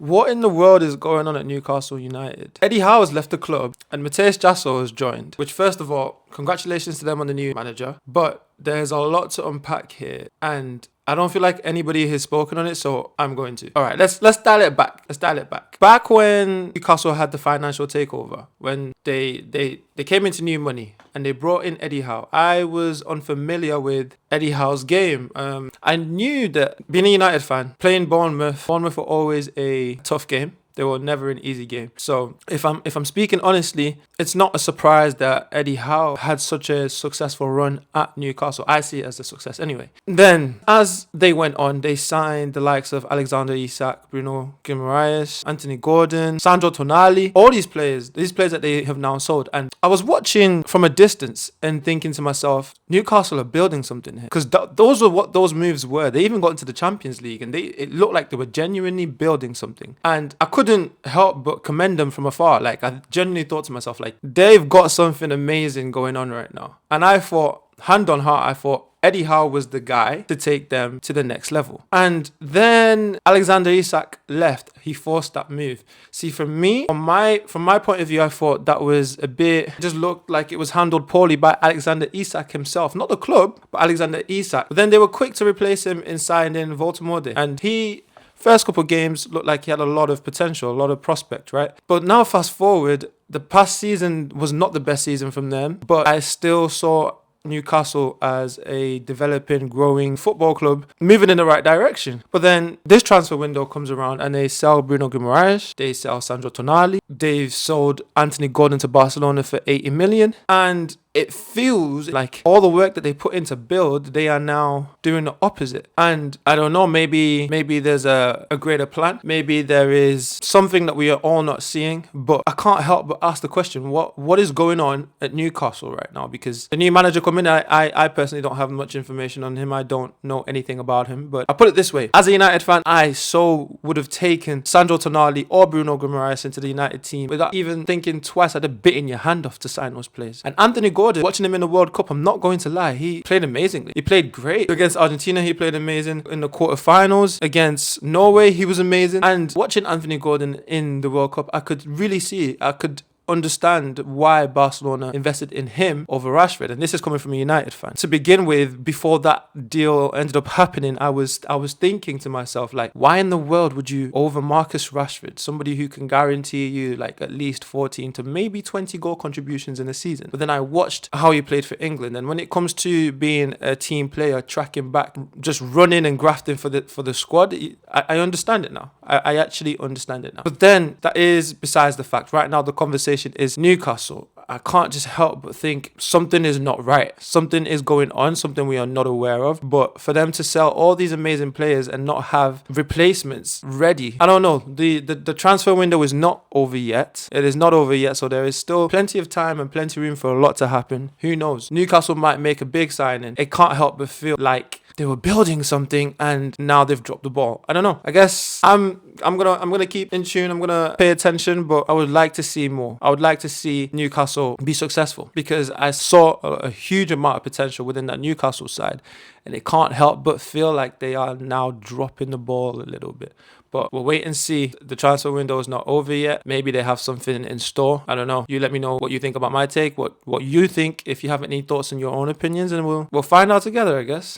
What in the world is going on at Newcastle United? Eddie Howe has left the club and Matthias Jasso has joined, which first of all, congratulations to them on the new manager. But there's a lot to unpack here and I don't feel like anybody has spoken on it, so I'm going to. All right, let's dial it back. Let's dial it back. Back when Newcastle had the financial takeover, when they came into new money and they brought in Eddie Howe, I was unfamiliar with Eddie Howe's game. I knew that being a United fan, playing Bournemouth were always a tough game. They were never an easy game. So if I'm speaking honestly, it's not a surprise that Eddie Howe had such a successful run at Newcastle. I see it as a success anyway. Then as they went on, they signed the likes of Alexander Isak, Bruno Guimaraes, Anthony Gordon, Sandro Tonali, all these players that they have now sold. And I was watching from a distance and thinking to myself, Newcastle are building something here. Because those were what those moves were. They even got into the Champions League and it looked like they were genuinely building something. And I couldn't help but commend them from afar. Like, I genuinely thought to myself, like, they've got something amazing going on right now. And I thought, hand on heart, I thought Eddie Howe was the guy to take them to the next level. And then Alexander Isak left. He forced that move. See, for me, from my point of view, I thought that was a bit, just looked like it was handled poorly by Alexander Isak himself. Not the club, but Alexander Isak. But then they were quick to replace him in signing Voltemode. And first couple of games looked like he had a lot of potential, a lot of prospect, right? But now fast forward, the past season was not the best season from them, but I still saw Newcastle as a developing, growing football club moving in the right direction. But then this transfer window comes around and they sell Bruno Guimaraes, they sell Sandro Tonali, they've sold Anthony Gordon to Barcelona for 80 million, and it feels like all the work that they put into build, they are now doing the opposite. And I don't know, maybe there's a greater plan. Maybe there is something that we are all not seeing. But I can't help but ask the question, what is going on at Newcastle right now? Because the new manager come in, I personally don't have much information on him. I don't know anything about him. But I put it this way. As a United fan, I so would have taken Sandro Tonali or Bruno Guimaraes into the United team without even thinking twice. I'd have bitten your hand off to sign those players. And Anthony Gordon, watching him in the World Cup, I'm not going to lie, he played amazingly. He played great. Against Argentina, he played amazing. In the quarterfinals against Norway, he was amazing. And watching Anthony Gordon in the World Cup, I could really see, I could understand why Barcelona invested in him over Rashford. And this is coming from a United fan. To begin with, before that deal ended up happening, I was thinking to myself, like, why in the world would you over Marcus Rashford, somebody who can guarantee you like at least 14 to maybe 20 goal contributions in a season? But then I watched how he played for England, and when it comes to being a team player, tracking back, just running and grafting for the squad, I understand it now. I actually understand it now. But then that is besides the fact. Right now the conversation is Newcastle. I can't just help but think something is not right. Something is going on, something we are not aware of. But for them to sell all these amazing players and not have replacements ready, I don't know. The transfer window is not over yet. It is not over yet, so there is still plenty of time and plenty of room for a lot to happen. Who knows? Newcastle might make a big signing. It can't help but feel like they were building something and now they've dropped the ball. I don't know. I guess I'm gonna keep in tune. I'm gonna pay attention, but I would like to see more. I would like to see Newcastle be successful because I saw a huge amount of potential within that Newcastle side, and it can't help but feel like they are now dropping the ball a little bit. But we'll wait and see. The transfer window is not over yet. Maybe they have something in store. I don't know. You let me know what you think about my take, what you think, if you have any thoughts and your own opinions, and we'll find out together, I guess.